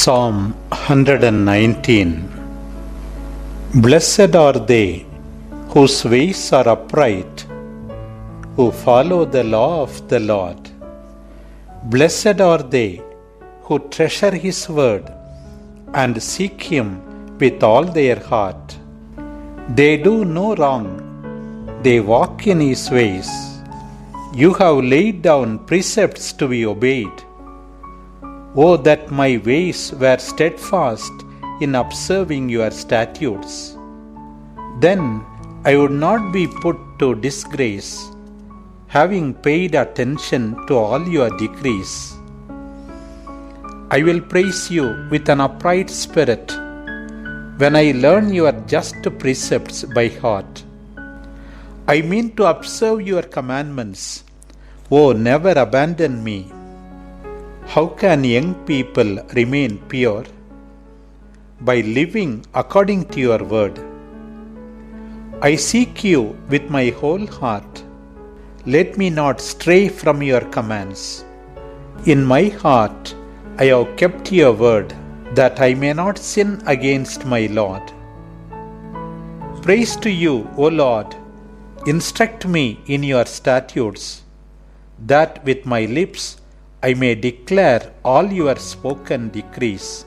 Psalm 119. Blessed are they whose ways are upright, who follow the law of the Lord. Blessed are they who treasure His word and seek Him with all their heart. They do no wrong, they walk in His ways. You have laid down precepts to be obeyed. Oh, that my ways were steadfast in observing your statutes. Then I would not be put to disgrace, having paid attention to all your decrees. I will praise you with an upright spirit when I learn your just precepts by heart. I mean to observe your commandments. Oh, never abandon me. How can young people remain pure? By living according to your word. I seek you with my whole heart. Let me not stray from your commands. In my heart I have kept your word, that I may not sin against my Lord. Praise to you, O Lord. Instruct me in your statutes, that with my lips I may declare all your spoken decrees.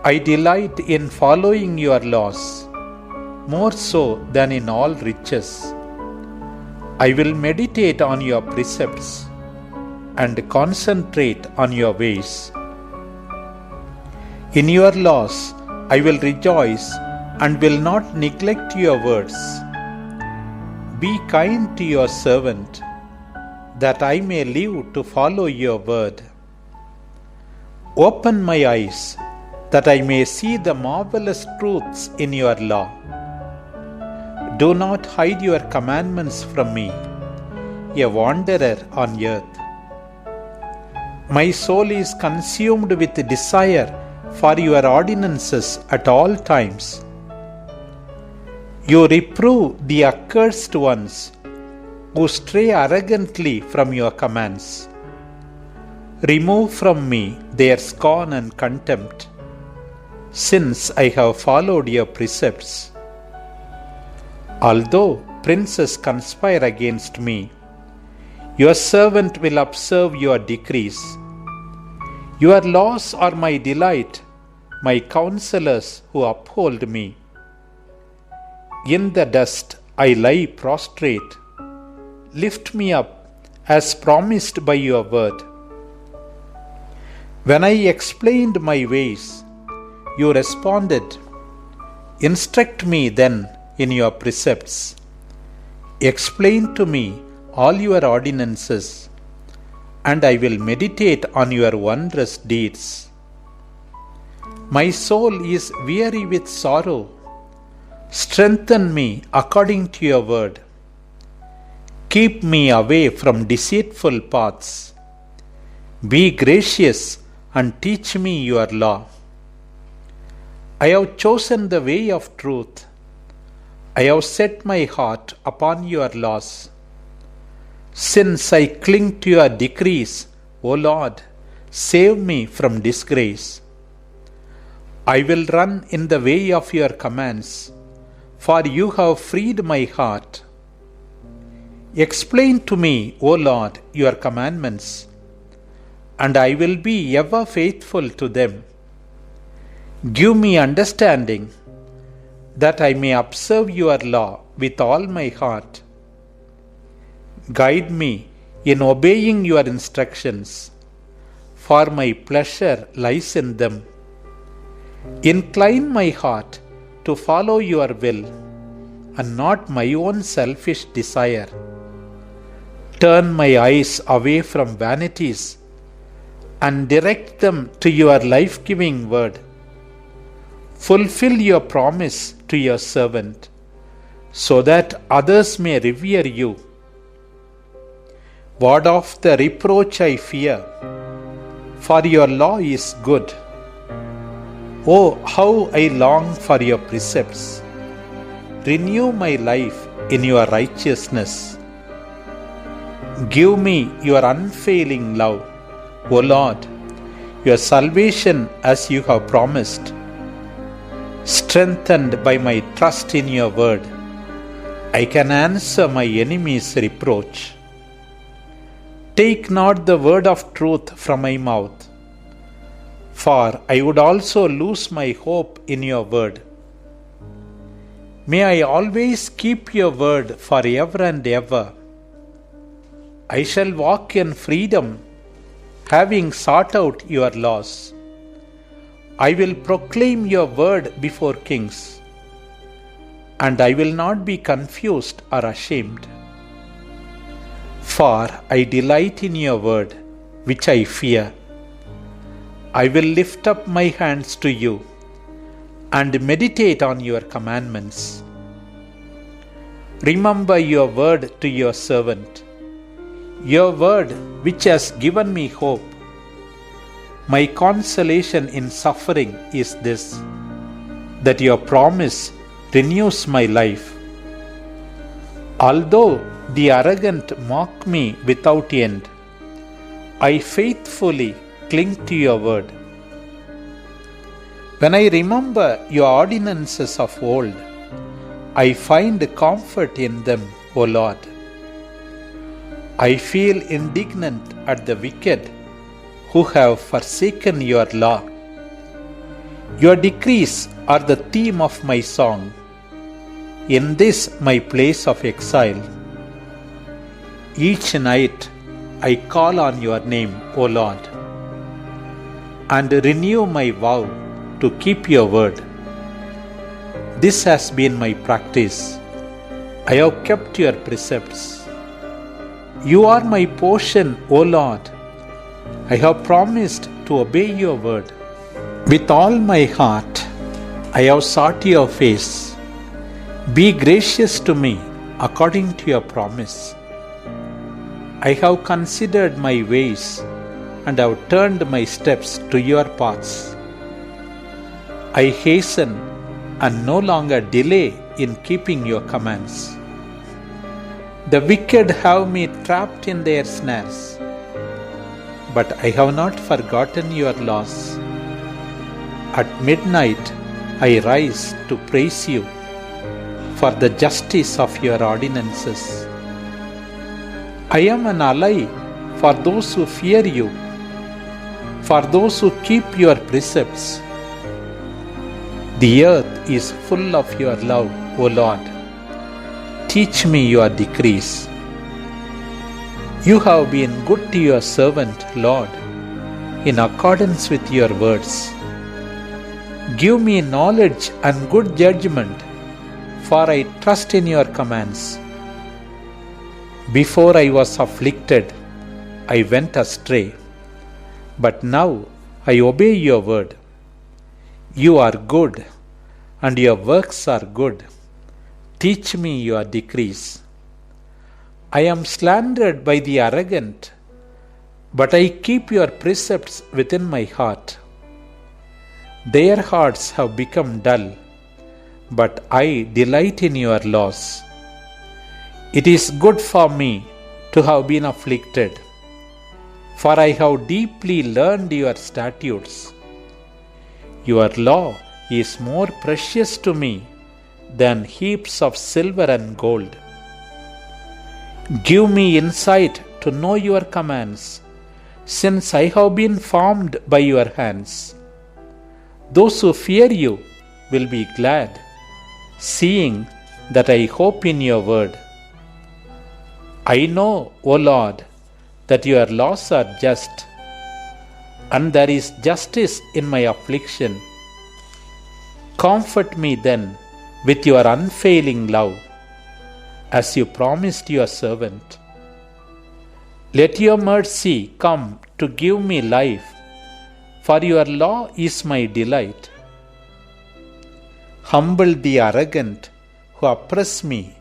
I delight in following your laws, more so than in all riches. I will meditate on your precepts and concentrate on your ways. In your laws I will rejoice and will not neglect your words. Be kind to your servant, that I may live to follow your word. Open my eyes, that I may see the marvelous truths in your law. Do not hide your commandments from me, a wanderer on earth. My soul is consumed with desire for your ordinances at all times. You reprove the accursed ones who stray arrogantly from your commands. Remove from me their scorn and contempt, since I have followed your precepts. Although princes conspire against me, your servant will observe your decrees. Your laws are my delight, my counselors who uphold me. In the dust I lie prostrate. Lift me up as promised by your word. When I explained my ways, you responded, Instruct me then in your precepts. Explain to me all your ordinances, and I will meditate on your wondrous deeds. My soul is weary with sorrow. Strengthen me according to your word. Keep me away from deceitful paths. Be gracious and teach me your law. I have chosen the way of truth. I have set my heart upon your laws. Since I cling to your decrees, O Lord, save me from disgrace. I will run in the way of your commands, for you have freed my heart. Explain to me, O Lord, your commandments, and I will be ever faithful to them. Give me understanding, that I may observe your law with all my heart. Guide me in obeying your instructions, for my pleasure lies in them. Incline my heart to follow your will, and not my own selfish desire. Turn my eyes away from vanities and direct them to your life-giving word. Fulfill your promise to your servant, so that others may revere you. Ward off the reproach I fear, for your law is good. Oh, how I long for your precepts. Renew my life in your righteousness. Give me your unfailing love, O Lord, your salvation as you have promised. Strengthened by my trust in your word, I can answer my enemy's reproach. Take not the word of truth from my mouth, for I would also lose my hope in your word. May I always keep your word forever and ever. I shall walk in freedom, having sought out your laws. I will proclaim your word before kings, and I will not be confused or ashamed. For I delight in your word, which I fear. I will lift up my hands to you, and meditate on your commandments. Remember your word to your servant, your word which has given me hope. My consolation in suffering is this, that your promise renews my life. Although the arrogant mock me without end, I faithfully cling to your word. When I remember your ordinances of old, I find comfort in them, O Lord. I feel indignant at the wicked who have forsaken your law. Your decrees are the theme of my song, in this my place of exile. Each night I call on your name, O Lord, and renew my vow to keep your word. This has been my practice. I have kept your precepts. You are my portion, O Lord. I have promised to obey your word. With all my heart, I have sought your face. Be gracious to me according to your promise. I have considered my ways and have turned my steps to your paths. I hasten and no longer delay in keeping your commands. The wicked have me trapped in their snares, but I have not forgotten your laws. At midnight I rise to praise you for the justice of your ordinances. I am an ally for those who fear you, for those who keep your precepts. The earth is full of your love, O Lord. Teach me your decrees. You have been good to your servant, Lord, in accordance with your words. Give me knowledge and good judgment, for I trust in your commands. Before I was afflicted, I went astray, but now I obey your word. You are good, and your works are good. Teach me your decrees. I am slandered by the arrogant, but I keep your precepts within my heart. Their hearts have become dull, but I delight in your laws. It is good for me to have been afflicted, for I have deeply learned your statutes. Your law is more precious to me than heaps of silver and gold. Give me insight to know your commands, since I have been formed by your hands. Those who fear you will be glad, seeing that I hope in your word. I know, O Lord, that your laws are just, and there is justice in my affliction. Comfort me then with your unfailing love, as you promised your servant. Let your mercy come to give me life, for your law is my delight. Humble the arrogant who oppress me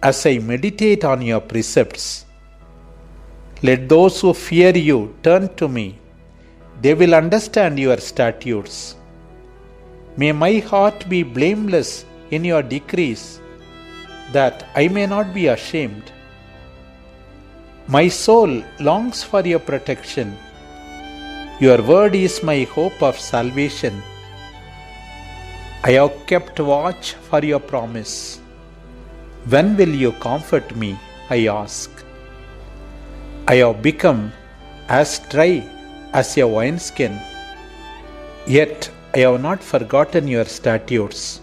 as I meditate on your precepts. Let those who fear you turn to me. They will understand your statutes. May my heart be blameless in your decrees, that I may not be ashamed. My soul longs for your protection. Your word is my hope of salvation. I have kept watch for your promise. When will you comfort me, I ask? I have become as dry as a wineskin, yet I have not forgotten your statutes.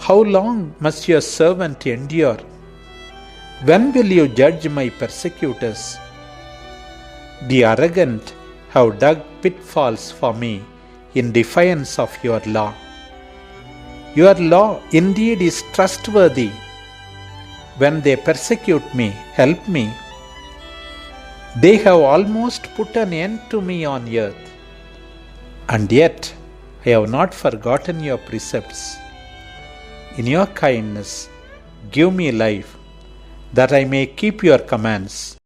How long must your servant endure? When will you judge my persecutors? The arrogant have dug pitfalls for me in defiance of your law. Your law indeed is trustworthy. When they persecute me, help me. They have almost put an end to me on earth, and yet I have not forgotten your precepts. In your kindness, give me life, that I may keep your commands.